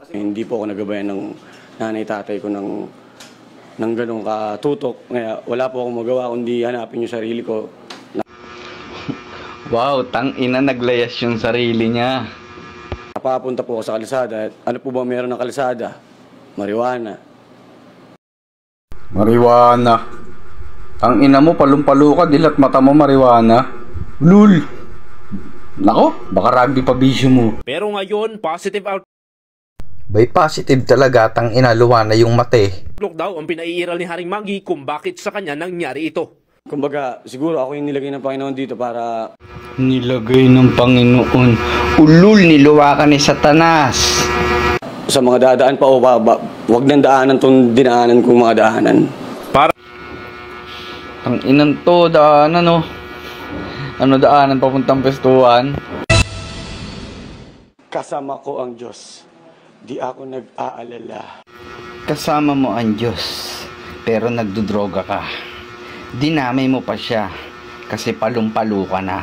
Hindi po ako nagabayan ng nanay tatay ko ng ganong katutok. Kaya wala po akong magawa kundi hanapin yung sarili ko. Wow, tang-ina, naglayas yung sarili niya. Napapunta po ako sa kalsada. Ano po ba meron ng kalsada? Marijuana. Marijuana. Tang-ina mo, palumpalo ka, dilat mata mo marijuana. Lul! Nako, baka rugby pa bisyo mo. Pero ngayon, positive Bay positive talaga, tang-ina, luwa na yung mate. outlook daw ang pinaiiral ni Haring Maggie kung bakit sa kanya nangyari ito. Kumbaga, siguro ako yung nilagay ng Panginoon dito para... Nilagay ng Panginoon. Ulul, niluwa ka ni Satanas. Sa mga dadaan pa o wag nang daanan tong dinaanan kong mga daanan. Tang-inan to, daanan oh. Ano daanan papuntang pestuhan? Kasama ko ang Diyos. Di ako nag-aalala. Kasama mo ang Diyos, pero nagdudroga ka. Dinamay mo pa siya, kasi palumpalo ka na.